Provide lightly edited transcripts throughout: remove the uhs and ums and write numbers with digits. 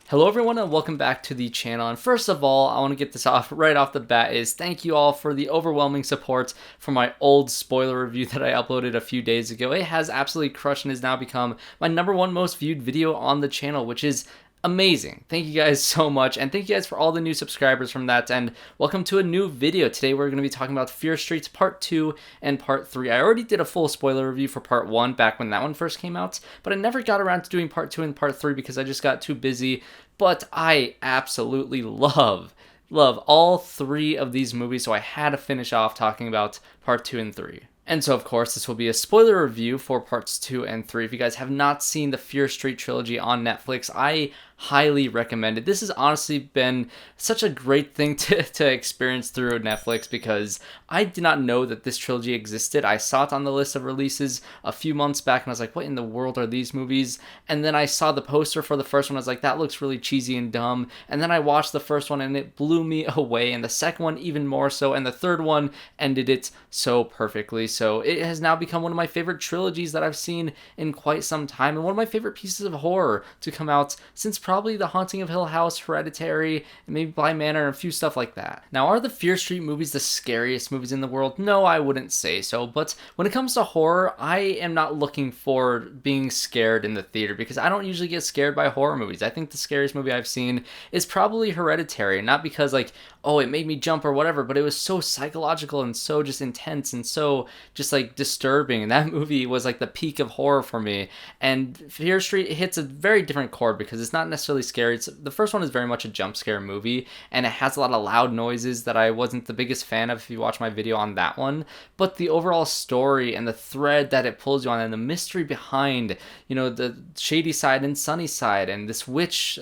Hello everyone and welcome back to the channel, and first of all I want to get this off right off the bat is thank you all for the overwhelming support for my old spoiler review that I uploaded a few days ago. It has absolutely crushed and has now become my #1 most viewed video on the channel, which is amazing. Thank you guys so much, and thank you guys for all the new subscribers from that, and welcome to a new video. Today we're going to be talking about Fear Streets Part 2 and Part 3. I already did a full spoiler review for Part 1 back when that one first came out, but I never got around to doing Part 2 and Part 3 because I just got too busy. But I absolutely love all three of these movies, so I had to finish off talking about Part 2 and 3. And so, of course, this will be a spoiler review for Parts 2 and 3. If you guys have not seen the Fear Street trilogy on Netflix, I highly recommend it. This has honestly been such a great thing to experience through Netflix because I did not know that this trilogy existed. I saw it on the list of releases a few months back and I was like, what in the world are these movies? And then I saw the poster for the first one. I was like, that looks really cheesy and dumb. And then I watched the first one and it blew me away. And the second one even more so. And the third one ended it so perfectly. So it has now become one of my favorite trilogies that I've seen in quite some time, and one of my favorite pieces of horror to come out since probably The Haunting of Hill House, Hereditary, and maybe Bly Manor, and a few stuff like that. Now, are the Fear Street movies the scariest movies in the world? No, I wouldn't say so, but when it comes to horror, I am not looking for being scared in the theater because I don't usually get scared by horror movies. I think the scariest movie I've seen is probably Hereditary, not because like, oh, it made me jump or whatever, but it was so psychological and so just intense and so just like disturbing, and that movie was like the peak of horror for me. And Fear Street hits a very different chord because it's not necessarily scary. The first one is very much a jump scare movie, and it has a lot of loud noises that I wasn't the biggest fan of if you watch my video on that one, but the overall story and the thread that it pulls you on and the mystery behind, you know, the shady side and sunny side and this witch,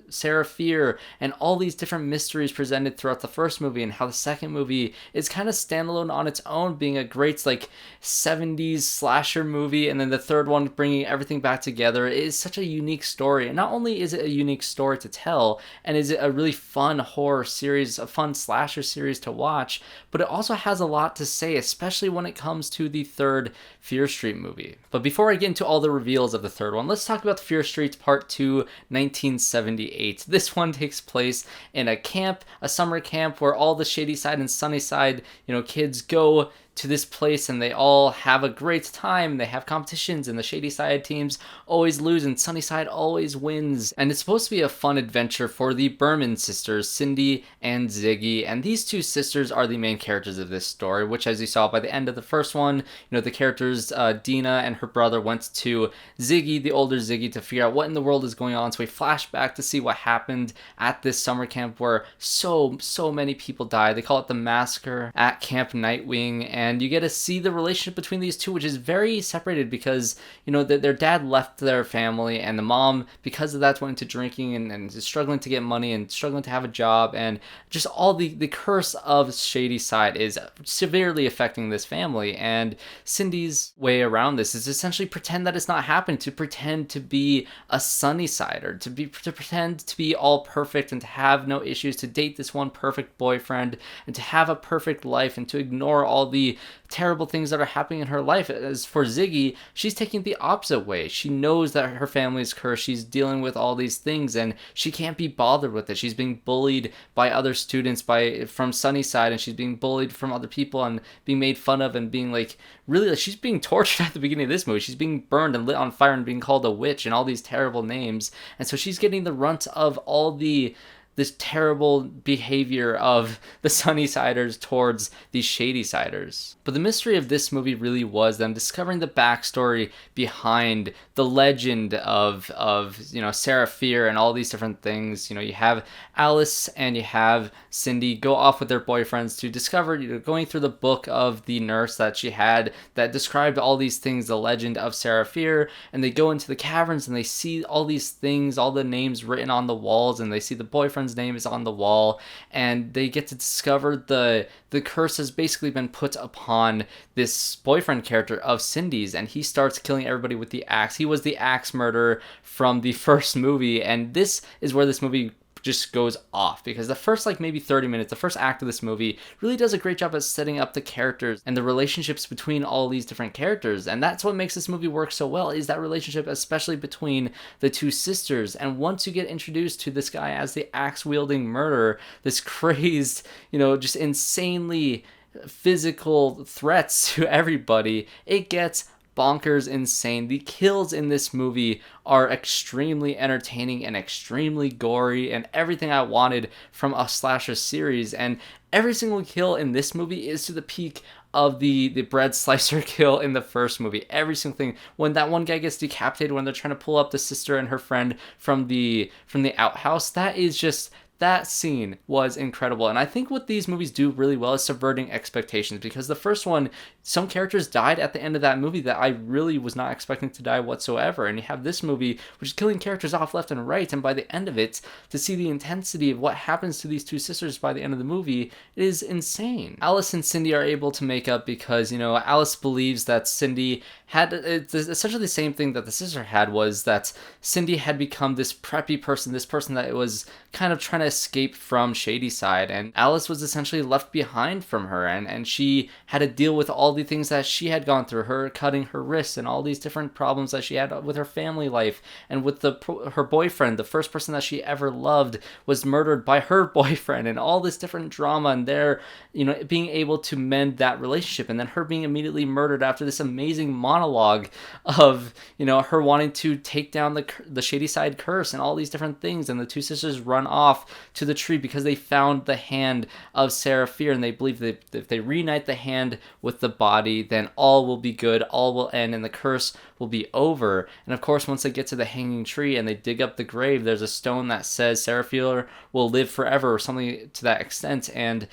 Sarah Fier, and all these different mysteries presented throughout the first movie, and how the second movie is kind of standalone on its own, being a great like 70s slasher movie, and then the third one bringing everything back together. It is such a unique story, and not only is it a unique story to tell, and is it a really fun horror series, a fun slasher series to watch, but it also has a lot to say, especially when it comes to the third Fear Street movie. But before I get into all the reveals of the third one, let's talk about Fear Street Part 2, 1978. This one takes place in a camp, a summer camp, where all the shady side and sunny side, you know, kids go to this place and they all have a great time. They have competitions and the shady side teams always lose and sunny side always wins. And it's supposed to be a fun adventure for the Berman sisters, Cindy and Ziggy. And these two sisters are the main characters of this story, which, as you saw by the end of the first one, you know, the characters DEENA and her brother went to Ziggy, the older Ziggy, to figure out what in the world is going on. So we flash back to see what happened at this summer camp where so many people died. They call it the massacre at Camp Nightwing, and you get to see the relationship between these two, which is very separated because, you know, their dad left their family, and the mom, because of that, went into drinking and is struggling to get money and struggling to have a job, and just all the curse of shady side is severely affecting this family. And Cindy's way around this is essentially pretend that it's not happening, to pretend to be a sunny sider, to pretend to be all perfect and to have no issues, to date this one perfect boyfriend and to have a perfect life, and to ignore all the terrible things that are happening in her life. As for Ziggy, she's taking the opposite way. She knows that her family is cursed. She's dealing with all these things and she can't be bothered with it. She's being bullied by other students from Sunnyside, and she's being bullied from other people and being made fun of and being like, really, like, she's being tortured at the beginning of this movie. She's being burned and lit on fire and being called a witch and all these terrible names. And so she's getting the runt of all this terrible behavior of the Sunnysiders towards these Shady Siders. But the mystery of this movie really was them discovering the backstory behind the legend of you know, Sarah Fier and all these different things. You know, you have Alice and you have Cindy go off with their boyfriends to discover, you know, going through the book of the nurse that she had that described all these things, the legend of Sarah Fier, and they go into the caverns and they see all these things, all the names written on the walls, and they see the boyfriend's name is on the wall, and they get to discover the curse has basically been put upon this boyfriend character of Cindy's, and he starts killing everybody with the axe. He was the axe murderer from the first movie, and this is where this movie just goes off, because the first like maybe 30 minutes, the first act of this movie really does a great job at setting up the characters and the relationships between all these different characters. And that's what makes this movie work so well, is that relationship, especially between the two sisters. And once you get introduced to this guy as the axe wielding murderer, this crazed, just insanely physical threats to everybody, it gets bonkers insane. The kills in this movie are extremely entertaining and extremely gory and everything I wanted from a slasher series. And every single kill in this movie is to the peak of the bread slicer kill in the first movie. Every single thing. When that one guy gets decapitated, when they're trying to pull up the sister and her friend from the outhouse, that scene was incredible. And I think what these movies do really well is subverting expectations, because the first one, some characters died at the end of that movie that I really was not expecting to die whatsoever. And you have this movie, which is killing characters off left and right. And by the end of it, to see the intensity of what happens to these two sisters by the end of the movie is insane. Alice and Cindy are able to make up because, Alice believes that Cindy had essentially the same thing that the sister had, was that Cindy had become this preppy person, this person that was kind of trying to escape from Shady Side, and Alice was essentially left behind from her, and she had to deal with all the things that she had gone through, her cutting her wrists and all these different problems that she had with her family life, and with her boyfriend, the first person that she ever loved was murdered by her boyfriend, and all this different drama, and they're being able to mend that relationship, and then her being immediately murdered after this amazing monologue of her wanting to take down the Shady Side curse and all these different things, and the two sisters run off to the tree because they found the hand of Sarah Fier, and they believe that if they reunite the hand with the body, then all will be good, all will end, and the curse will be over. And of course, once they get to the hanging tree and they dig up the grave, there's a stone that says Sarah Fier will live forever, or something to that extent. And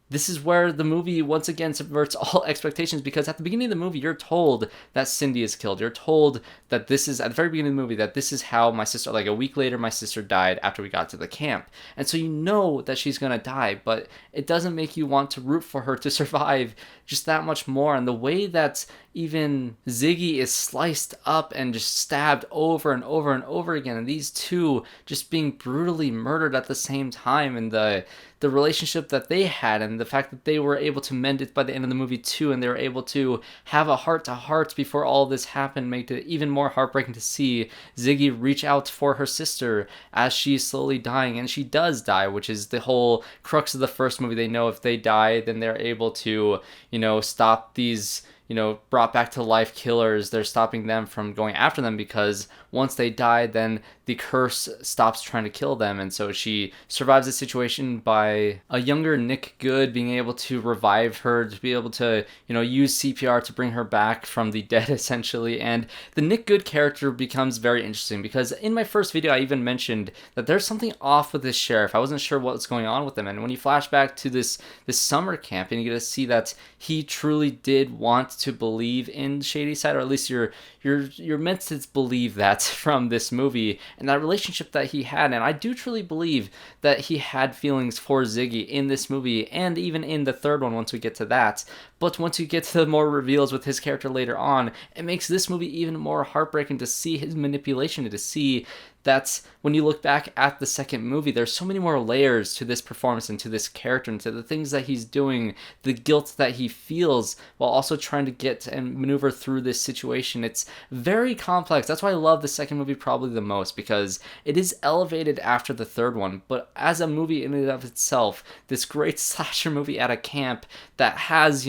this is where the movie once again subverts all expectations, because at the beginning of the movie, you're told that Cindy is killed. You're told that this is, at the very beginning of the movie, that this is how my sister, like a week later, my sister died after we got to the camp. And so you know that she's going to die, but it doesn't make you want to root for her to survive just that much more. And the way that even Ziggy is sliced up and just stabbed over and over and over again, and these two just being brutally murdered at the same time, and the relationship that they had, and the fact that they were able to mend it by the end of the movie too, and they were able to have a heart-to-heart before all this happened, made it even more heartbreaking to see Ziggy reach out for her sister as she's slowly dying. And she does die, which is the whole crux of the first movie. They know if they die, then they're able to stop these brought back to life killers. They're stopping them from going after them, because once they die, then the curse stops trying to kill them. And so she survives the situation by a younger Nick Goode being able to revive her, to be able to, use CPR to bring her back from the dead, essentially. And the Nick Goode character becomes very interesting, because in my first video, I even mentioned that there's something off with this sheriff. I wasn't sure what's going on with him. And when you flash back to this summer camp, and you get to see that he truly did want to believe in Shady Side, or at least you're meant to believe that from this movie, and that relationship that he had. And I do truly believe that he had feelings for Ziggy in this movie, and even in the third one once we get to that. But once you get to the more reveals with his character later on, it makes this movie even more heartbreaking to see his manipulation, and to see that when you look back at the second movie, there's so many more layers to this performance and to this character and to the things that he's doing, the guilt that he feels while also trying to get and maneuver through this situation. It's very complex. That's why I love the second movie probably the most, because it is elevated after the third one. But as a movie in and of itself, this great slasher movie at a camp that has,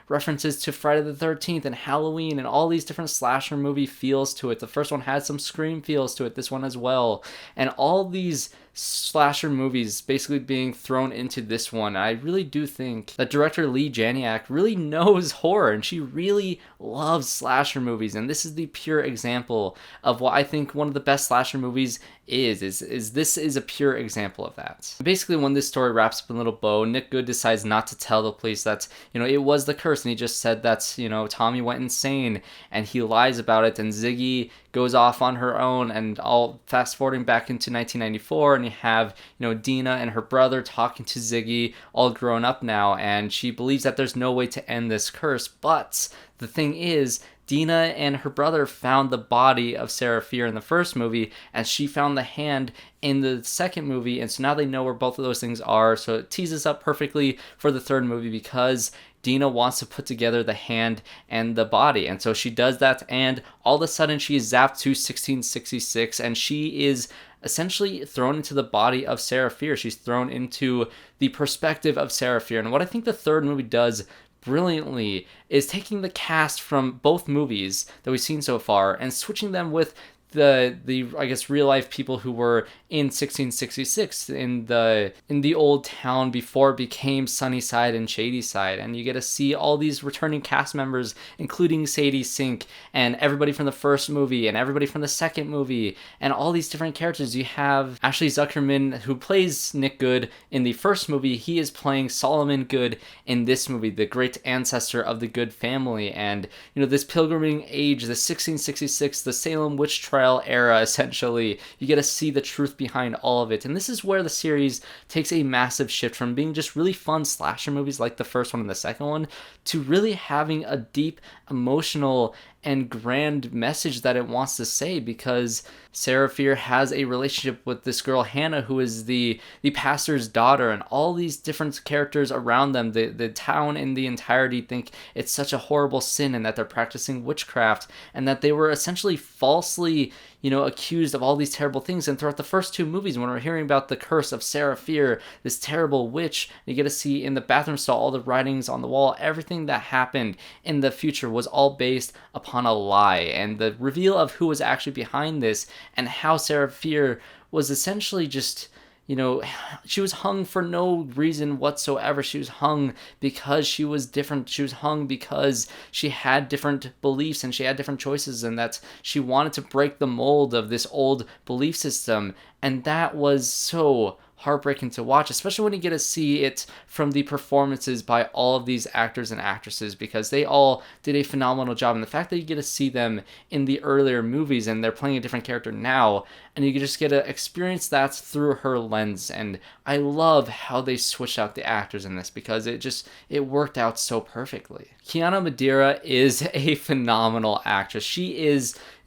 references to Friday the 13th and Halloween and all these different slasher movie feels to it. The first one had some Scream feels to it, this one as well. And all these slasher movies basically being thrown into this one. I really do think that director Leigh Janiak really knows horror, and she really loves slasher movies, and this is the pure example of what I think one of the best slasher movies is this is a pure example of that. Basically, when this story wraps up in a little bow, Nick Goode decides not to tell the police that it was the curse, and he just said that Tommy went insane, and he lies about it, and Ziggy goes off on her own. And all fast forwarding back into 1994, and you have DEENA and her brother talking to Ziggy, all grown up now, and she believes that there's no way to end this curse. But the thing is DEENA and her brother found the body of Sarah Fier in the first movie, and she found the hand in the second movie, and so now they know where both of those things are. So it teases up perfectly for the third movie because DEENA wants to put together the hand and the body, and so she does that, and all of a sudden she is zapped to 1666, and she is essentially thrown into the body of Sarah Fier. She's thrown into the perspective of Sarah Fier, and what I think the third movie does brilliantly is taking the cast from both movies that we've seen so far and switching them with the I guess real life people who were in 1666 in the old town before it became Sunnyside and Shadyside, and you get to see all these returning cast members, including Sadie Sink and everybody from the first movie and everybody from the second movie and all these different characters. You have Ashley Zukerman, who plays Nick Goode in the first movie. He is playing Solomon Goode in this movie, the great ancestor of the Goode family, and this pilgriming age, the 1666, the Salem witch trial era, essentially. You get to see the truth behind all of it, and this is where the series takes a massive shift from being just really fun slasher movies like the first one and the second one to really having a deep, emotional, and grand message that it wants to say, because Sarah Fier has a relationship with this girl Hannah, who is the pastor's daughter, and all these different characters around them. The town in the entirety think it's such a horrible sin and that they're practicing witchcraft and that they were essentially falsely accused of all these terrible things. And throughout the first two movies, when we're hearing about the curse of Sarah Fier, this terrible witch, you get to see in the bathroom stall all the writings on the wall. Everything that happened in the future was all based upon a lie, and the reveal of who was actually behind this and how Sarah Fier was essentially just she was hung for no reason whatsoever. She was hung because she was different. She was hung because she had different beliefs and she had different choices, and that she wanted to break the mold of this old belief system. And that was so heartbreaking to watch, especially when you get to see it from the performances by all of these actors and actresses, because they all did a phenomenal job. And the fact that you get to see them in the earlier movies and they're playing a different character now, and you just get to experience that through her lens. And I love how they switched out the actors in this, because it worked out so perfectly. Kiana Madeira is a phenomenal actress.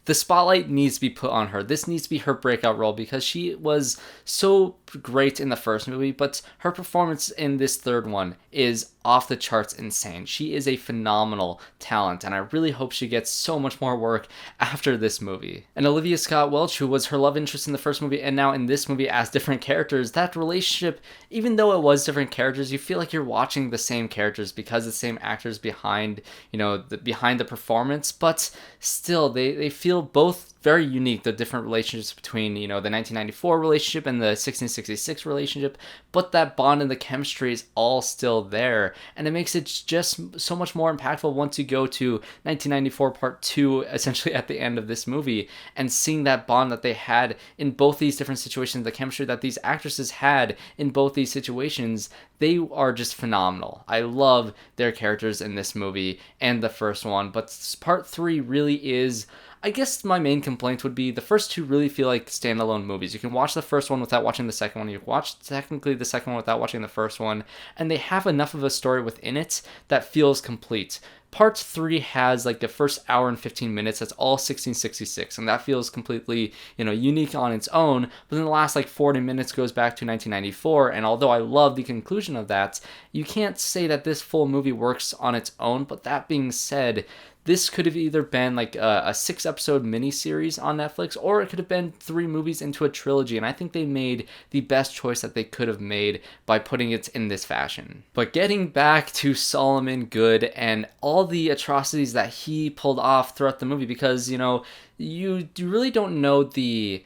The spotlight needs to be put on her. This needs to be her breakout role, because she was so great in the first movie, but her performance in this third one is off the charts insane. She is a phenomenal talent, and I really hope she gets so much more work after this movie. And Olivia Scott Welch, who was her love interest in the first movie and now in this movie as different characters, that relationship, even though it was different characters, you feel like you're watching the same characters because the same actors behind the performance, but still they feel both very unique, the different relationships between the 1994 relationship and the 1666 relationship, but that bond and the chemistry is all still there, and it makes it just so much more impactful once you go to 1994 part 2, essentially at the end of this movie, and seeing that bond that they had in both these different situations, the chemistry that these actresses had in both these situations. They are just phenomenal. I love their characters in this movie and the first one, but part 3 really is, I guess my main complaint would be the first two really feel like standalone movies. You can watch the first one without watching the second one. You can watch technically the second one without watching the first one, and they have enough of a story within it that feels complete. Part 3 has like the first hour and 15 minutes, that's all 1666, and that feels completely, unique on its own, but then the last 40 minutes goes back to 1994, and although I love the conclusion of that, you can't say that this full movie works on its own. But that being said, this could have either been like a 6-episode miniseries on Netflix, or it could have been 3 movies into a trilogy, and I think they made the best choice that they could have made by putting it in this fashion. But getting back to Solomon Goode and all the atrocities that he pulled off throughout the movie, because, you really don't know the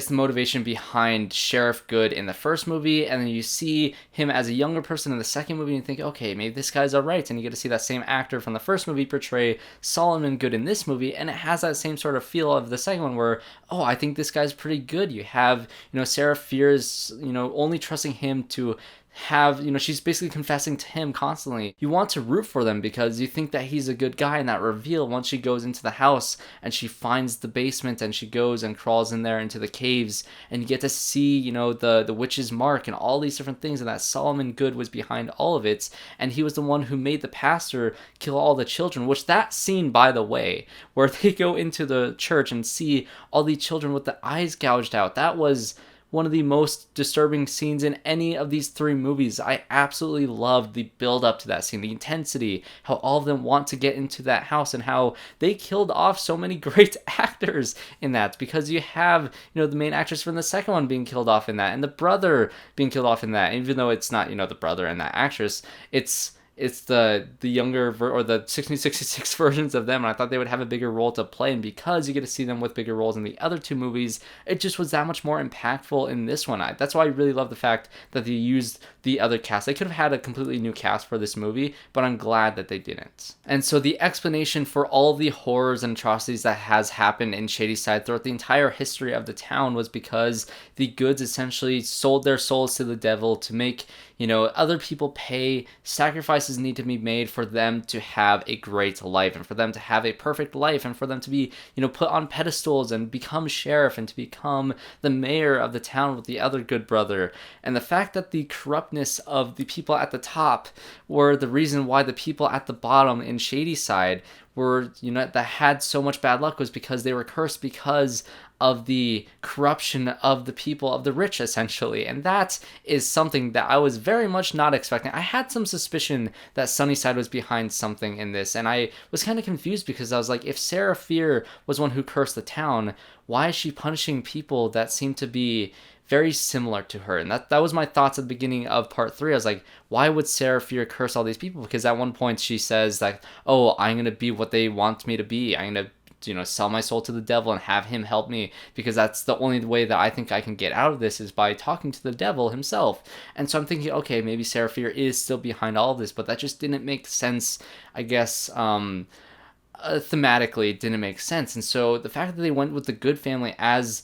motivation behind Sheriff Goode in the first movie, and then you see him as a younger person in the second movie, and you think, okay, maybe this guy's alright, and you get to see that same actor from the first movie portray Solomon Goode in this movie, and it has that same sort of feel of the second one where, oh, I think this guy's pretty good. You have, Sarah Fier's, only trusting him to have, she's basically confessing to him constantly. You want to root for them because you think that he's a good guy, and that reveal once she goes into the house and she finds the basement and she goes and crawls in there into the caves, and you get to see, the witch's mark and all these different things, and that Solomon Goode was behind all of it, and he was the one who made the pastor kill all the children, which that scene, by the way, where they go into the church and see all the children with the eyes gouged out, that was one of the most disturbing scenes in any of these 3 movies. I absolutely loved the build up to that scene, the intensity, how all of them want to get into that house, and how they killed off so many great actors in that, because you have, the main actress from the second one being killed off in that, and the brother being killed off in that, even though it's not, the brother and that actress, it's the younger or the 1666 versions of them, and I thought they would have a bigger role to play, and because you get to see them with bigger roles in the other 2 movies, it just was that much more impactful in this one. That's why I really love the fact that they used the other cast. They could have had a completely new cast for this movie, but I'm glad that they didn't. And so the explanation for all the horrors and atrocities that has happened in Shadyside throughout the entire history of the town was because the Goodes essentially sold their souls to the devil to make, other people pay. Sacrifices need to be made for them to have a great life, and for them to have a perfect life, and for them to be, put on pedestals and become sheriff and to become the mayor of the town with the other good brother. And the fact that the corruptness of the people at the top were the reason why the people at the bottom in Shadyside were, that had so much bad luck, was because they were cursed because of the corruption of the people, of the rich, essentially. And that is something that I was very much not expecting. I had some suspicion that Sunnyside was behind something in this, and I was kind of confused because I was like, if Sarah Fier was one who cursed the town, why is she punishing people that seem to be very similar to her? And that was my thoughts at the beginning of part 3. I was like, why would Sarah Fier curse all these people? Because at one point she says that, oh, I'm going to be what they want me to be. I'm going to sell my soul to the devil and have him help me, because that's the only way that I think I can get out of this, is by talking to the devil himself. And so I'm thinking, okay, maybe Sarah Fier is still behind all of this, but that just didn't make sense, I guess. Thematically, it didn't make sense. And so the fact that they went with the Goode family as,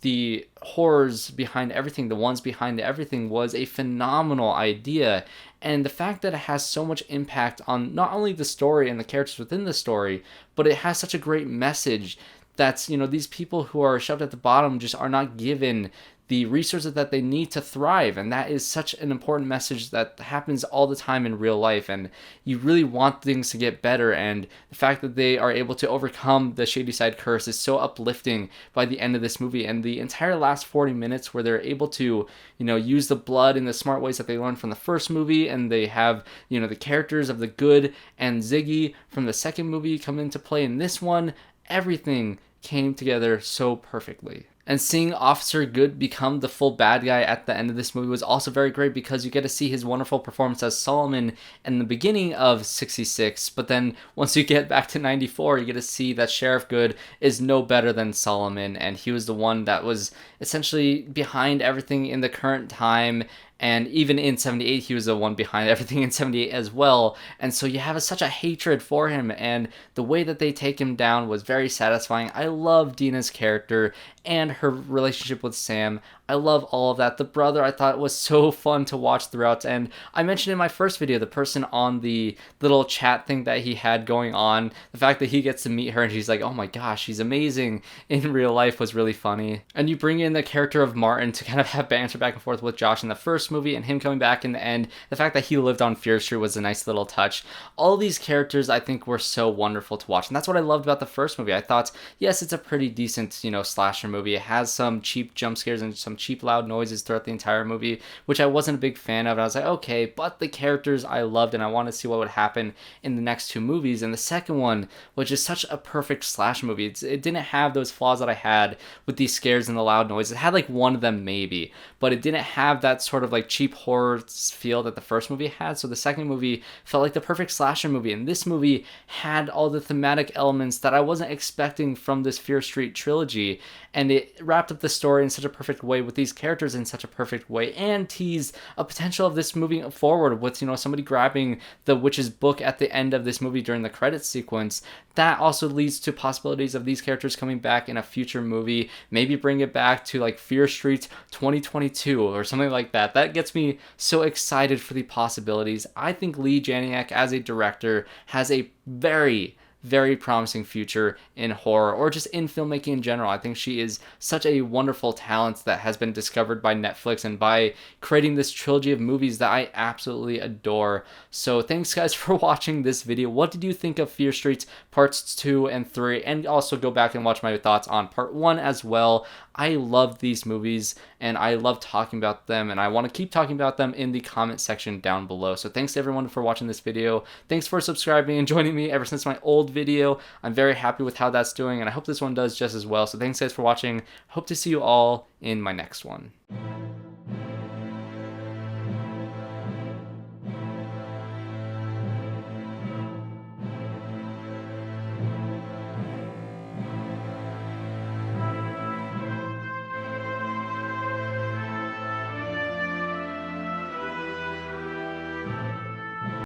the horrors behind everything, the ones behind everything, was a phenomenal idea. And the fact that it has so much impact on not only the story and the characters within the story, but it has such a great message that, these people who are shoved at the bottom just are not given the resources that they need to thrive. And that is such an important message that happens all the time in real life, and you really want things to get better. And the fact that they are able to overcome the Shadyside curse is so uplifting by the end of this movie. And the entire last 40 minutes where they're able to, use the blood in the smart ways that they learned from the first movie, and they have, the characters of the Goode and Ziggy from the second movie come into play in this one, everything came together so perfectly. And seeing Officer Goode become the full bad guy at the end of this movie was also very great, because you get to see his wonderful performance as Solomon in the beginning of 66, but then once you get back to 94, you get to see that Sheriff Goode is no better than Solomon, and he was the one that was essentially behind everything in the current time. And even in 78, he was the one behind everything in 78 as well. And so you have such a hatred for him, and the way that they take him down was very satisfying. I love DEENA's character and her relationship with Sam. I love all of that. The brother, I thought, was so fun to watch throughout. And I mentioned in my first video, the person on the little chat thing that he had going on, the fact that he gets to meet her and she's like, oh my gosh, she's amazing in real life, was really funny. And you bring in the character of Martin to kind of have banter back and forth with Josh in the first movie, and him coming back in the end. The fact that he lived on Fear Street was a nice little touch. All these characters, I think, were so wonderful to watch. And that's what I loved about the first movie. I thought, yes, it's a pretty decent, slasher movie. It has some cheap jump scares and some cheap loud noises throughout the entire movie, which I wasn't a big fan of. And I was like, okay, but the characters I loved, and I wanted to see what would happen in the next 2 movies. And the second one was just such a perfect slash movie. It didn't have those flaws that I had with these scares and the loud noise. It had like one of them maybe, but it didn't have that sort of like cheap horror feel that the first movie had. So the second movie felt like the perfect slasher movie, and this movie had all the thematic elements that I wasn't expecting from this Fear Street trilogy, and it wrapped up the story in such a perfect way with these characters in such a perfect way and tease a potential of this moving forward with, somebody grabbing the witch's book at the end of this movie during the credits sequence. That also leads to possibilities of these characters coming back in a future movie, maybe bring it back to like Fear Street 2022 or something like that. That gets me so excited for the possibilities. I think Leigh Janiak as a director has a very promising future in horror or just in filmmaking in general. I think she is such a wonderful talent that has been discovered by Netflix and by creating this trilogy of movies that I absolutely adore. So thanks guys for watching this video. What did you think of Fear Street parts 2 and 3? And also go back and watch my thoughts on part 1 as well. I love these movies and I love talking about them, and I want to keep talking about them in the comment section down below. So thanks everyone for watching this video. Thanks for subscribing and joining me ever since my old video. I'm very happy with how that's doing, and I hope this one does just as well. So thanks guys for watching. Hope to see you all in my next one.